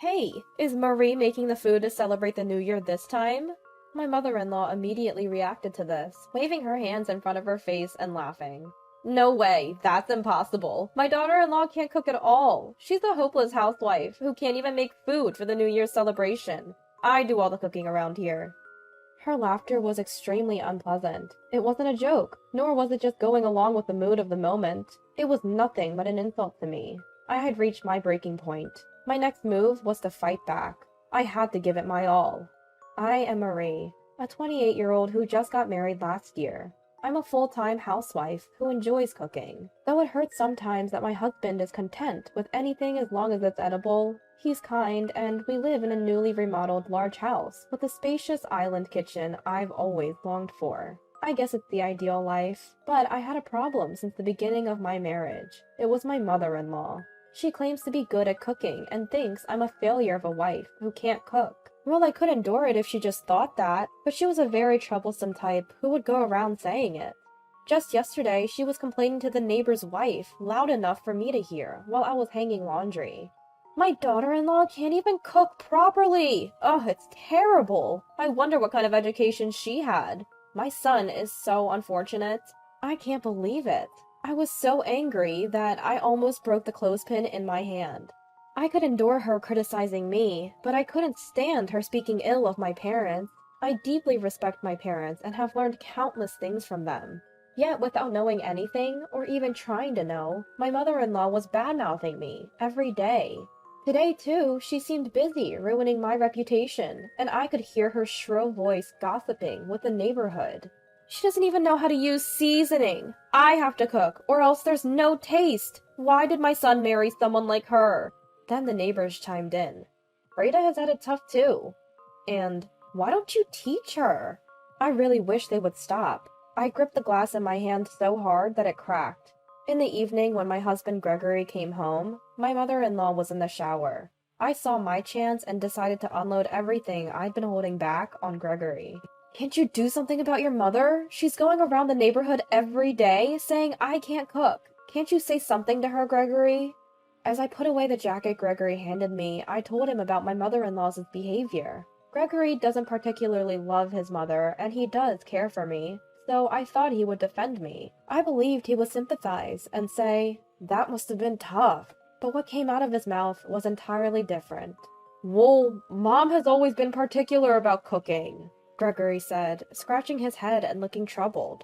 Hey, is Marie making the food to celebrate the new year this time? My mother-in-law immediately reacted to this, waving her hands in front of her face and laughing. No way, that's impossible. My daughter-in-law can't cook at all. She's a hopeless housewife who can't even make food for the New Year's celebration. I do all the cooking around here. Her laughter was extremely unpleasant. It wasn't a joke, nor was it just going along with the mood of the moment. It was nothing but an insult to me. I had reached my breaking point. My next move was to fight back. I had to give it my all. I am Marie, a 28-year-old who just got married last year. I'm a full-time housewife who enjoys cooking. Though it hurts sometimes that my husband is content with anything as long as it's edible, he's kind, and we live in a newly remodeled large house with a spacious island kitchen I've always longed for. I guess it's the ideal life, but I had a problem since the beginning of my marriage. It was my mother-in-law. She claims to be good at cooking and thinks I'm a failure of a wife who can't cook. Well, I could endure it if she just thought that, but she was a very troublesome type who would go around saying it. Just yesterday, she was complaining to the neighbor's wife, loud enough for me to hear, while I was hanging laundry. My daughter-in-law can't even cook properly! Ugh, it's terrible! I wonder what kind of education she had. My son is so unfortunate. I can't believe it. I was so angry that I almost broke the clothespin in my hand. I could endure her criticizing me, but I couldn't stand her speaking ill of my parents. I deeply respect my parents and have learned countless things from them. Yet, without knowing anything, or even trying to know, my mother-in-law was bad-mouthing me every day. Today, too, she seemed busy ruining my reputation, and I could hear her shrill voice gossiping with the neighborhood. She doesn't even know how to use seasoning. I have to cook, or else there's no taste. Why did my son marry someone like her? Then the neighbors chimed in. Freda has had it tough too. And why don't you teach her? I really wish they would stop. I gripped the glass in my hand so hard that it cracked. In the evening, when my husband Gregory came home, my mother-in-law was in the shower. I saw my chance and decided to unload everything I'd been holding back on Gregory. Can't you do something about your mother? She's going around the neighborhood every day saying I can't cook. Can't you say something to her, Gregory? As I put away the jacket Gregory handed me, I told him about my mother-in-law's behavior. Gregory doesn't particularly love his mother, and he does care for me, so I thought he would defend me. I believed he would sympathize and say, that must have been tough. But what came out of his mouth was entirely different. Well, Mom has always been particular about cooking, Gregory said, scratching his head and looking troubled.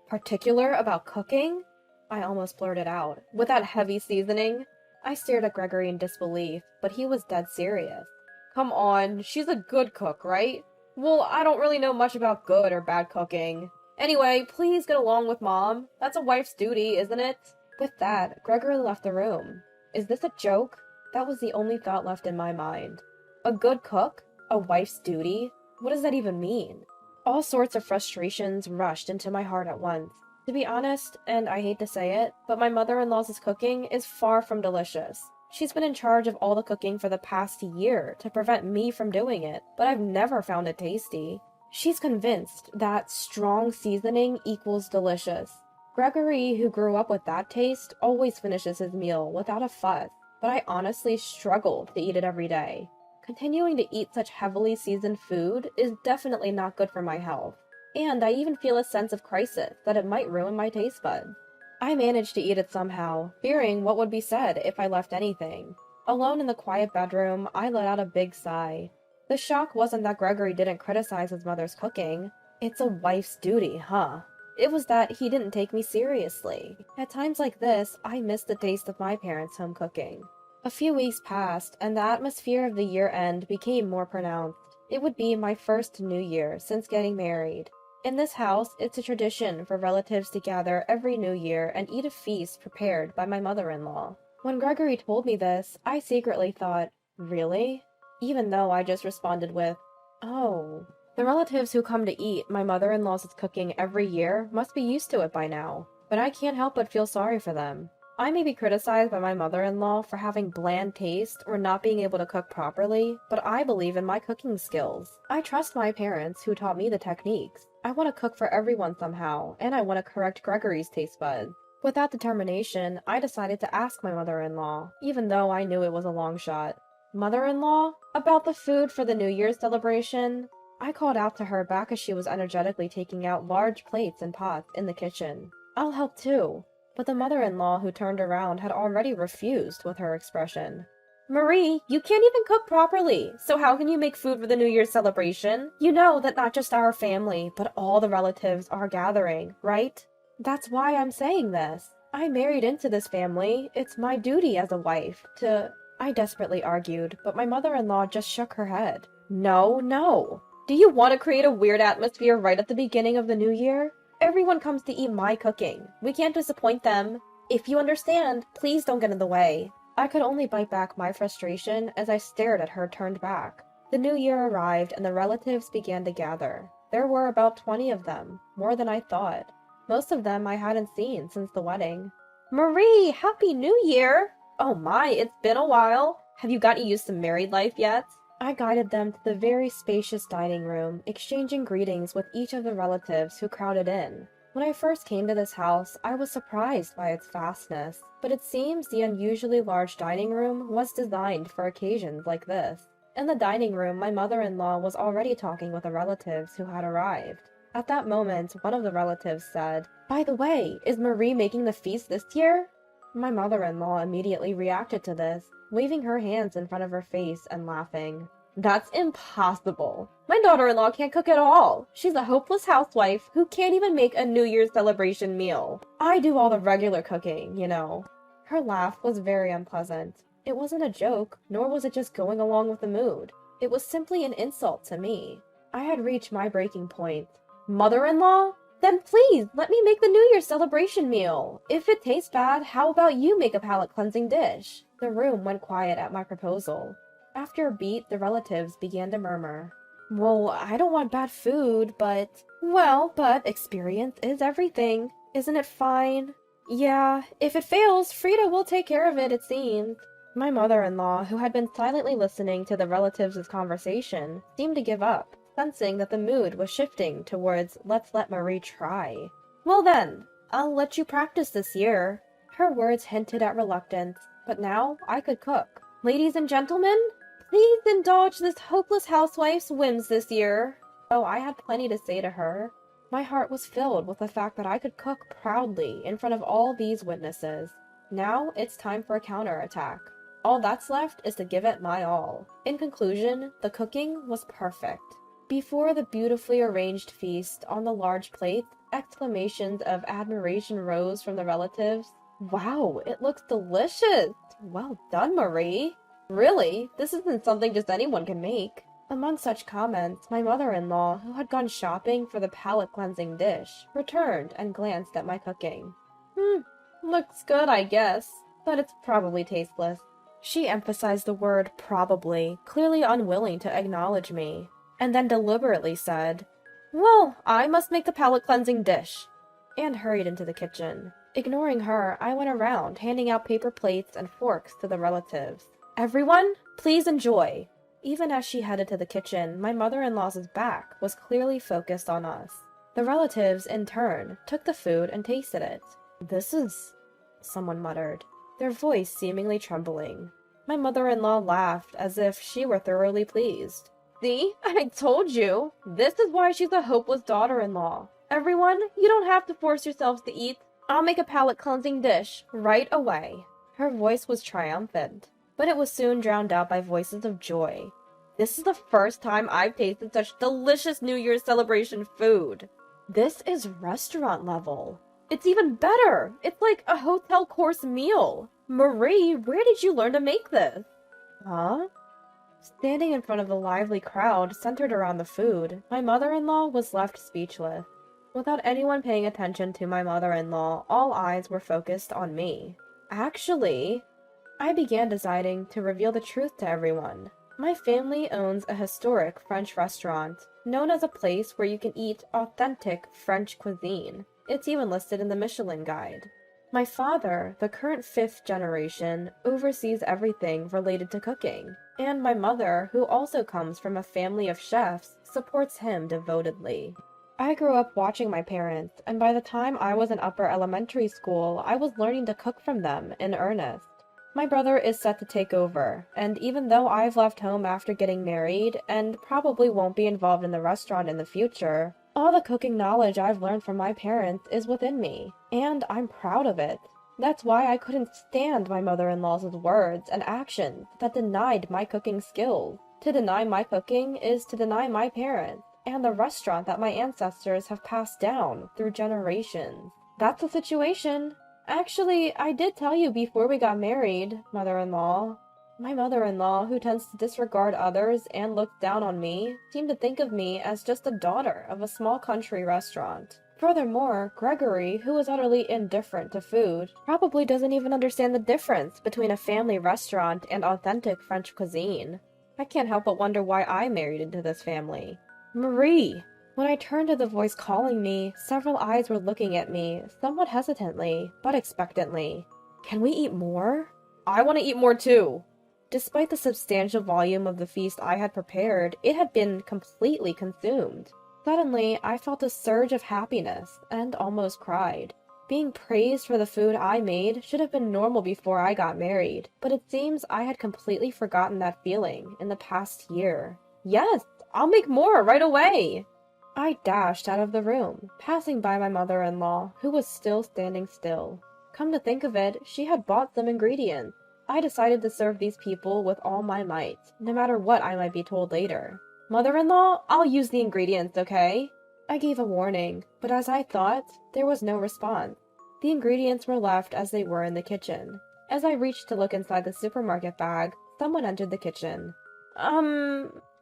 Particular about cooking? I almost blurted out. With that heavy seasoning? I stared at Gregory in disbelief, but he was dead serious. Come on, she's a good cook, right? Well, I don't really know much about good or bad cooking. Anyway, please get along with Mom. That's a wife's duty, isn't it? With that, Gregory left the room. Is this a joke? That was the only thought left in my mind. A good cook? A wife's duty? What does that even mean? All sorts of frustrations rushed into my heart at once. To be honest, and I hate to say it, but my mother-in-law's cooking is far from delicious. She's been in charge of all the cooking for the past year to prevent me from doing it, but I've never found it tasty. She's convinced that strong seasoning equals delicious. Gregory, who grew up with that taste, always finishes his meal without a fuss, but I honestly struggle to eat it every day. Continuing to eat such heavily seasoned food is definitely not good for my health. And I even feel a sense of crisis that it might ruin my taste buds. I managed to eat it somehow, fearing what would be said if I left anything. Alone in the quiet bedroom, I let out a big sigh. The shock wasn't that Gregory didn't criticize his mother's cooking. It's a wife's duty, huh? It was that he didn't take me seriously. At times like this, I miss the taste of my parents' home cooking. A few weeks passed, and the atmosphere of the year-end became more pronounced. It would be my first New Year since getting married. In this house, it's a tradition for relatives to gather every New Year and eat a feast prepared by my mother-in-law. When Gregory told me this, I secretly thought, really? Even though I just responded with, oh. The relatives who come to eat my mother-in-law's cooking every year must be used to it by now, but I can't help but feel sorry for them. I may be criticized by my mother-in-law for having bland taste or not being able to cook properly, but I believe in my cooking skills. I trust my parents who taught me the techniques. I want to cook for everyone somehow, and I want to correct Gregory's taste buds. With that determination, I decided to ask my mother-in-law, even though I knew it was a long shot. Mother-in-law, about the food for the New Year's celebration. I called out to her back as she was energetically taking out large plates and pots in the kitchen. I'll help too. But the mother-in-law who turned around had already refused with her expression. Marie, you can't even cook properly, so how can you make food for the New Year's celebration? You know that not just our family, but all the relatives are gathering, right? That's why I'm saying this. I married into this family. It's my duty as a wife to... I desperately argued, but my mother-in-law just shook her head. No, no. Do you want to create a weird atmosphere right at the beginning of the new year? Everyone comes to eat my cooking. We can't disappoint them. If you understand, please don't get in the way. I could only bite back my frustration as I stared at her turned back. The new year arrived and the relatives began to gather. There were about 20 of them, more than I thought. Most of them I hadn't seen since the wedding. Marie, Happy New Year! Oh my, it's been a while. Have you gotten used to married life yet? I guided them to the very spacious dining room, exchanging greetings with each of the relatives who crowded in. When I first came to this house, I was surprised by its vastness, but it seems the unusually large dining room was designed for occasions like this. In the dining room, my mother-in-law was already talking with the relatives who had arrived. At that moment, one of the relatives said, "By the way, is Marie making the feast this year?" My mother-in-law immediately reacted to this, waving her hands in front of her face and laughing. That's impossible. My daughter-in-law can't cook at all. She's a hopeless housewife who can't even make a New Year's celebration meal. I do all the regular cooking, you know. Her laugh was very unpleasant. It wasn't a joke, nor was it just going along with the mood. It was simply an insult to me. I had reached my breaking point. Mother-in-law? Then please, let me make the New Year's celebration meal. If it tastes bad, how about you make a palate-cleansing dish? The room went quiet at my proposal. After a beat, the relatives began to murmur. Well, I don't want bad food, but... Well, but experience is everything. Isn't it fine? Yeah, if it fails, Frida will take care of it, it seems. My mother-in-law, who had been silently listening to the relatives' conversation, seemed to give up, sensing that the mood was shifting towards let's let Marie try. Well then, I'll let you practice this year. Her words hinted at reluctance, but now I could cook. Ladies and gentlemen, please indulge this hopeless housewife's whims this year. Oh, I had plenty to say to her. My heart was filled with the fact that I could cook proudly in front of all these witnesses. Now it's time for a counterattack. All that's left is to give it my all. In conclusion, the cooking was perfect. Before the beautifully arranged feast on the large plate, exclamations of admiration rose from the relatives. Wow, it looks delicious! Well done, Marie! Really, this isn't something just anyone can make. Among such comments, my mother-in-law, who had gone shopping for the palate-cleansing dish, returned and glanced at my cooking. Looks good, I guess, but it's probably tasteless. She emphasized the word probably, clearly unwilling to acknowledge me, and then deliberately said, Well, I must make the palate-cleansing dish, and hurried into the kitchen. Ignoring her, I went around, handing out paper plates and forks to the relatives. Everyone, please enjoy. Even as she headed to the kitchen, my mother-in-law's back was clearly focused on us. The relatives, in turn, took the food and tasted it. This is... someone muttered, their voice seemingly trembling. My mother-in-law laughed as if she were thoroughly pleased. See, I told you. This is why she's a hopeless daughter-in-law. Everyone, you don't have to force yourselves to eat. I'll make a palate-cleansing dish right away. Her voice was triumphant, but it was soon drowned out by voices of joy. This is the first time I've tasted such delicious New Year's celebration food. This is restaurant level. It's even better. It's like a hotel course meal. Marie, where did you learn to make this? Huh? Standing in front of the lively crowd centered around the food, my mother-in-law was left speechless. Without anyone paying attention to my mother-in-law, all eyes were focused on me. Actually, I began deciding to reveal the truth to everyone. My family owns a historic French restaurant, known as a place where you can eat authentic French cuisine. It's even listed in the Michelin Guide. My father, the current 5th generation, oversees everything related to cooking, and my mother, who also comes from a family of chefs, supports him devotedly. I grew up watching my parents, and by the time I was in upper elementary school, I was learning to cook from them in earnest. My brother is set to take over, and even though I've left home after getting married and probably won't be involved in the restaurant in the future, all the cooking knowledge I've learned from my parents is within me, and I'm proud of it. That's why I couldn't stand my mother-in-law's words and actions that denied my cooking skills. To deny my cooking is to deny my parents and the restaurant that my ancestors have passed down through generations. That's the situation. Actually, I did tell you before we got married, mother-in-law. My mother-in-law, who tends to disregard others and look down on me, seemed to think of me as just a daughter of a small country restaurant. Furthermore, Gregory, who is utterly indifferent to food, probably doesn't even understand the difference between a family restaurant and authentic French cuisine. I can't help but wonder why I married into this family. Marie! When I turned to the voice calling me, several eyes were looking at me, somewhat hesitantly, but expectantly. Can we eat more? I want to eat more too! Despite the substantial volume of the feast I had prepared, it had been completely consumed. Suddenly, I felt a surge of happiness, and almost cried. Being praised for the food I made should have been normal before I got married, but it seems I had completely forgotten that feeling in the past year. Yes, I'll make more right away! I dashed out of the room, passing by my mother-in-law, who was still standing still. Come to think of it, she had bought some ingredients. I decided to serve these people with all my might, no matter what I might be told later. Mother-in-law, I'll use the ingredients, okay? I gave a warning, but as I thought, there was no response. The ingredients were left as they were in the kitchen. As I reached to look inside the supermarket bag, someone entered the kitchen.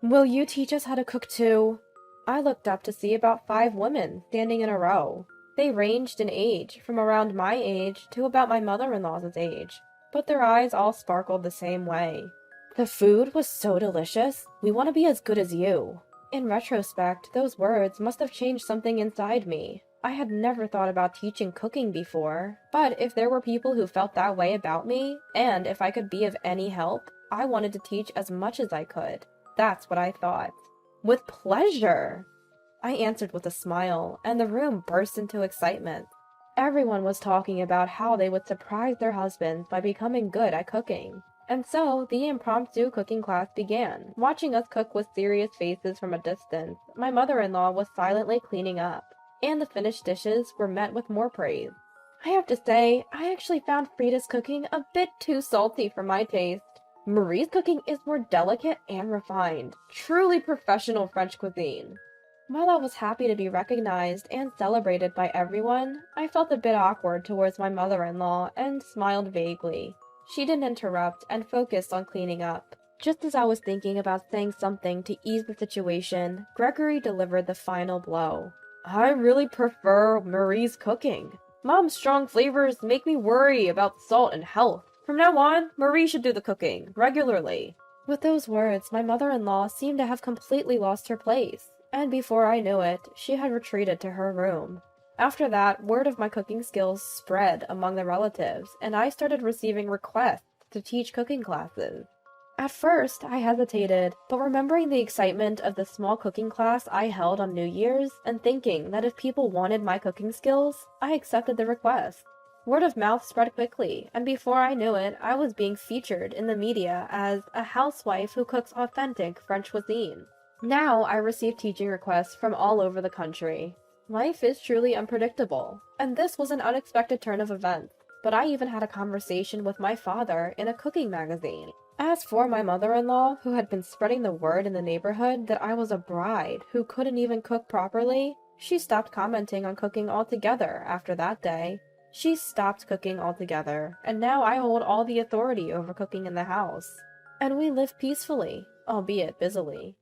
Will you teach us how to cook too? I looked up to see about 5 women standing in a row. They ranged in age, from around my age to about my mother-in-law's age, but their eyes all sparkled the same way. The food was so delicious. We want to be as good as you. In retrospect, those words must have changed something inside me. I had never thought about teaching cooking before, but if there were people who felt that way about me, and if I could be of any help, I wanted to teach as much as I could. That's what I thought. With pleasure! I answered with a smile, and the room burst into excitement. Everyone was talking about how they would surprise their husbands by becoming good at cooking. And so, the impromptu cooking class began. Watching us cook with serious faces from a distance, my mother-in-law was silently cleaning up, and the finished dishes were met with more praise. I have to say, I actually found Frida's cooking a bit too salty for my taste. Marie's cooking is more delicate and refined, truly professional French cuisine. While I was happy to be recognized and celebrated by everyone, I felt a bit awkward towards my mother-in-law and smiled vaguely. She didn't interrupt and focused on cleaning up. Just as I was thinking about saying something to ease the situation, Gregory delivered the final blow. I really prefer Marie's cooking. Mom's strong flavors make me worry about salt and health. From now on, Marie should do the cooking, regularly. With those words, my mother-in-law seemed to have completely lost her place, and before I knew it, she had retreated to her room. After that, word of my cooking skills spread among the relatives, and I started receiving requests to teach cooking classes. At first, I hesitated, but remembering the excitement of the small cooking class I held on New Year's, and thinking that if people wanted my cooking skills, I accepted the request. Word of mouth spread quickly, and before I knew it, I was being featured in the media as a housewife who cooks authentic French cuisine. Now I receive teaching requests from all over the country. Life is truly unpredictable, and this was an unexpected turn of events, but I even had a conversation with my father in a cooking magazine. As for my mother-in-law, who had been spreading the word in the neighborhood that I was a bride who couldn't even cook properly, she stopped commenting on cooking altogether after that day. She stopped cooking altogether, and now I hold all the authority over cooking in the house. And we live peacefully, albeit busily.